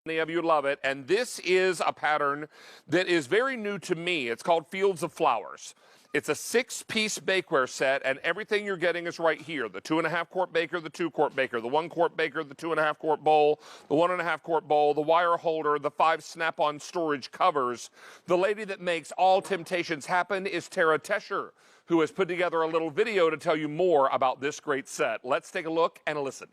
Many of you love it, and this is a pattern that is very new to me. It's called Fields of Flowers. It's a 6-piece bakeware set, and everything you're getting is right here. The 2.5-quart baker, the 2-quart baker, the 1-quart baker, the 2.5-quart bowl, the 1.5-quart bowl, the wire holder, the 5 snap-on storage covers. The lady that makes all temptations happen is Tesher, who has put together a little video to tell you more about this great set. Let's take a look and a listen.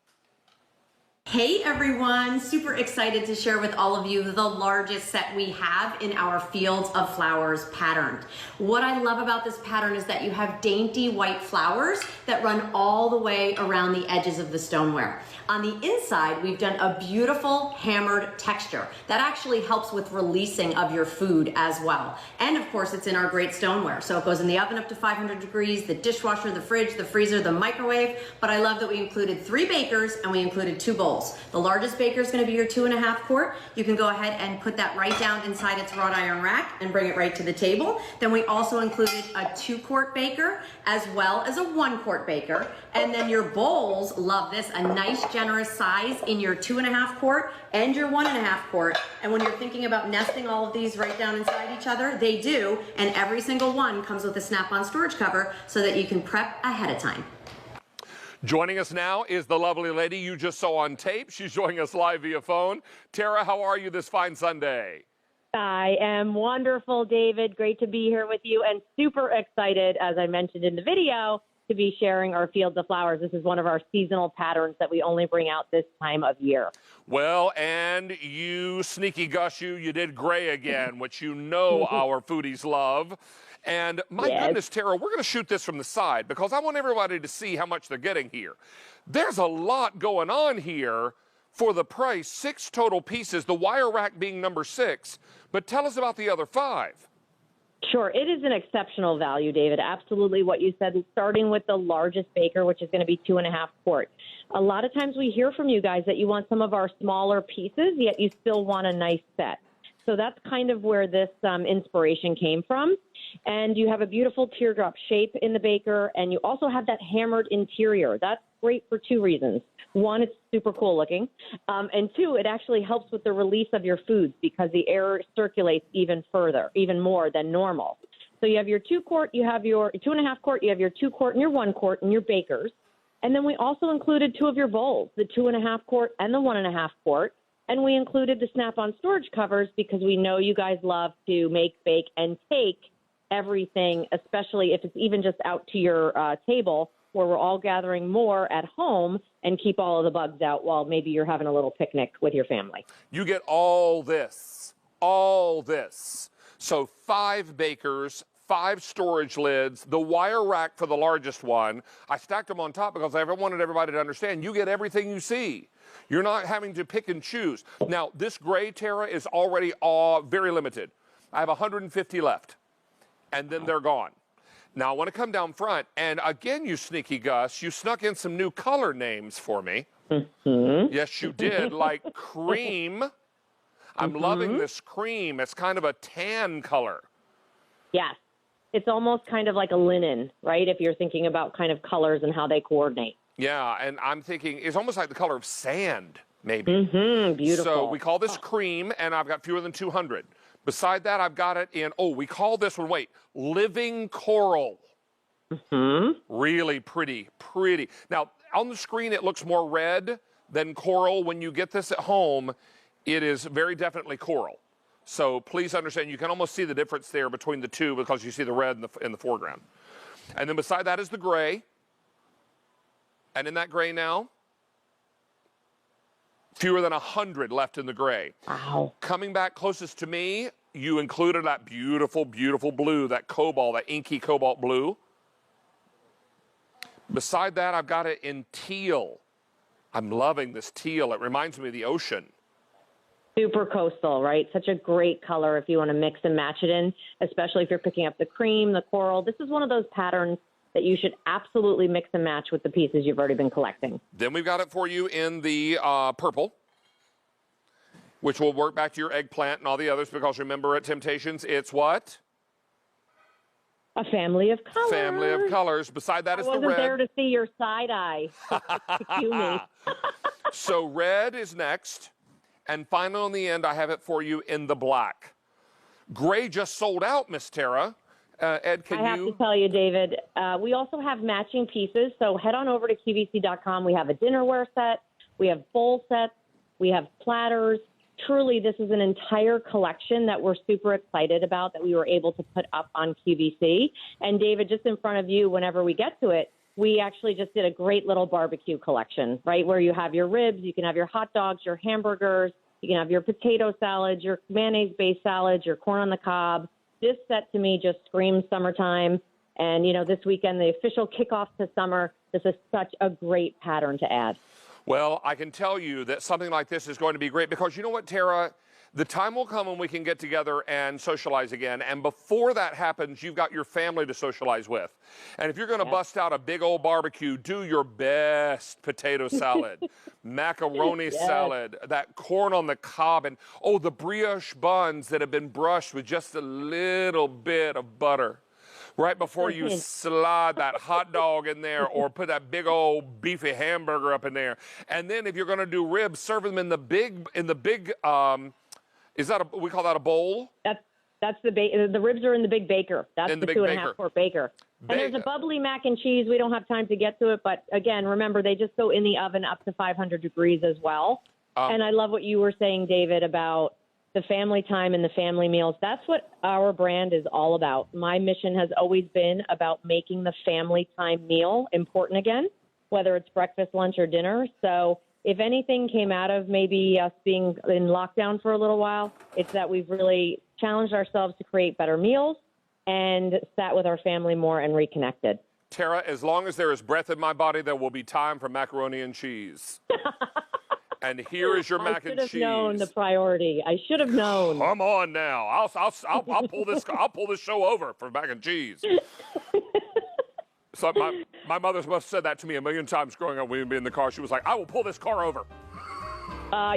Hey everyone, super excited to share with all of you the largest set we have in our Fields of Flowers pattern. What I love about this pattern is that you have dainty white flowers that run all the way around the edges of the stoneware. On the inside, we've done a beautiful hammered texture that actually helps with releasing of your food as well. And of course, it's in our great stoneware. So it goes in the oven up to 500 degrees, the dishwasher, the fridge, the freezer, the microwave. But I love that we included 3 bakers and we included 2 bowls. The largest baker is going to be your 2.5 quart. You can go ahead and put that right down inside its wrought iron rack and bring it right to the table. Then we also included a 2-quart baker as well as a 1-quart baker. And then your bowls, love this, a nice generous size in your 2.5 quart and your 1.5 quart. And when you're thinking about nesting all of these right down inside each other, they do. And every single one comes with a snap-on storage cover so that you can prep ahead of time. Joining us now is the lovely lady you just saw on tape. She's joining us live via phone. Tara, how are you this fine Sunday? I am wonderful, David. Great to be here with you and super excited, as I mentioned in the video, to be sharing our Fields of Flowers. This is one of our seasonal patterns that we only bring out this time of year. Well, and you sneaky Gus, you did gray again, which you know our foodies love. And my goodness, Tara, we're going to shoot this from the side because I want everybody to see how much they're getting here. There's a lot going on here for the price. 6 total pieces, the wire rack being number 6. But tell us about the other 5. Sure. It is an exceptional value, David. Absolutely what you said, starting with the largest baker, which is going to be 2.5 quart. A lot of times we hear from you guys that you want some of our smaller pieces, yet you still want a nice set. So that's kind of where this inspiration came from. And you have a beautiful teardrop shape in the baker, and you also have that hammered interior. That's great for 2 reasons. 1, it's super cool looking. And 2, it actually helps with the release of your foods because the air circulates even further, even more than normal. So you have your 2 quart, you have your 2.5 quart, you have your 2 quart and your 1 quart and your bakers. And then we also included 2 of your bowls, the 2.5 quart and the 1.5 quart. And we included the snap-on storage covers because we know you guys love to make, bake, and take everything, especially if it's even just out to your table where we're all gathering more at home and keep all of the bugs out while maybe you're having a little picnic with your family. You get all this, all this. So 5 bakers, 5 storage lids, the wire rack for the largest one. I stacked them on top because I wanted everybody to understand you get everything you see. You're not having to pick and choose. Now, this gray, Tara, is already very limited. I have 150 left, and then they're gone. Now, I want to come down front, and again, you sneaky Gus, you snuck in some new color names for me. Yes, you did, like cream. I'm loving this cream. It's kind of a tan color. Yes. It's almost kind of like a linen, right, if you're thinking about kind of colors and how they coordinate. Yeah, and I'm thinking it's almost like the color of sand, maybe. Beautiful. So we call this cream, and I've got fewer than 200. Beside that, I've got it in, we call this one, living coral. Really pretty, pretty. Now, on the screen, it looks more red than coral. When you get this at home, it is very definitely coral. So please understand, you can almost see the difference there between the two because you see the red in the foreground. And then beside that is the gray. And in that gray now, fewer than 100 left in the gray. Wow. Coming back closest to me, you included that beautiful, beautiful blue, that cobalt, that inky cobalt blue. Beside that, I've got it in teal. I'm loving this teal. It reminds me of the ocean. Super coastal, right? Such a great color if you want to mix and match it in, especially if you're picking up the cream, the coral. This is one of those patterns that you should absolutely mix and match with the pieces you've already been collecting. Then we've got it for you in the purple, which will work back to your eggplant and all the others because remember at Temptations, it's what? A family of colors. Family of colors. Beside that is the red. I wasn't there to see your side eye. Cue me. So red is next. And finally, on the end, I have it for you in the black. Gray just sold out, Miss Tara. Ed, can you? I have to tell you, David, we also have matching pieces. So head on over to QVC.com. We have a dinnerware set. We have bowl sets. We have platters. Truly, this is an entire collection that we're super excited about that we were able to put up on QVC. And David, just in front of you, whenever we get to it, we actually just did a great little barbecue collection, right, where you have your ribs, you can have your hot dogs, your hamburgers, you can have your potato salads, your mayonnaise-based salads, your corn on the cob. This set to me just screams summertime. And, you know, this weekend, the official kickoff to summer, this is such a great pattern to add. Well, I can tell you that something like this is going to be great because you know what, Tara? The time will come when we can get together and socialize again. And before that happens, you've got your family to socialize with. And if you're going to bust out a big old barbecue, do your best potato salad, macaroni salad, that corn on the cob, and, oh, the brioche buns that have been brushed with just a little bit of butter. Right before you slide that hot dog in there or put that big old beefy hamburger up in there. And then if you're going to do ribs, serve them in the big, is that we call that a bowl? That's the ribs are in the big baker. That's the 2.5 quart baker. And there's a bubbly mac and cheese. We don't have time to get to it, but again, remember they just go in the oven up to 500 degrees as well. And I love what you were saying, David, about the family time and the family meals. That's what our brand is all about. My mission has always been about making the family time meal important again, whether it's breakfast, lunch, or dinner. So if anything came out of maybe us being in lockdown for a little while, it's that we've really challenged ourselves to create better meals and sat with our family more and reconnected. Tara, as long as there is breath in my body, there will be time for macaroni and cheese. And here is your mac and cheese. I should have known the priority. I should have known. Come on now. I'll pull this. I'll pull this show over for mac and cheese. So my mother must have said that to me a million times growing up. We'd be in the car. She was like, "I will pull this car over."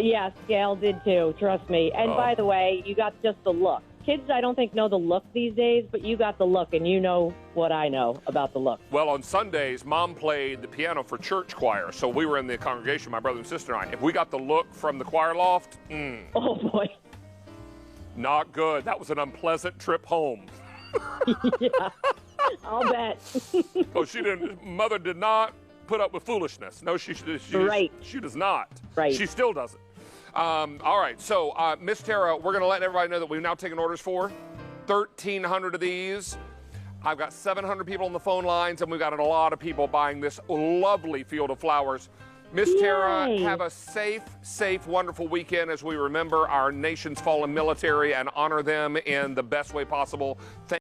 Yes, Gail did too. Trust me. And by the way, you got just the look. Kids, I don't think know the look these days, but you got the look, and you know what I know about the look. Well, on Sundays, Mom played the piano for church choir, so we were in the congregation, my brother and sister and I. If we got the look from the choir loft, oh boy, not good. That was an unpleasant trip home. Yeah, I'll bet. Oh, Mother did not put up with foolishness. No, she does not. Right. She still doesn't. All right, so Miss Tara, we're going to let everybody know that we've now taken orders for 1,300 of these. I've got 700 people on the phone lines, and we've got a lot of people buying this lovely field of flowers. Miss Tara, have a safe, wonderful weekend as we remember our nation's fallen military and honor them in the best way possible.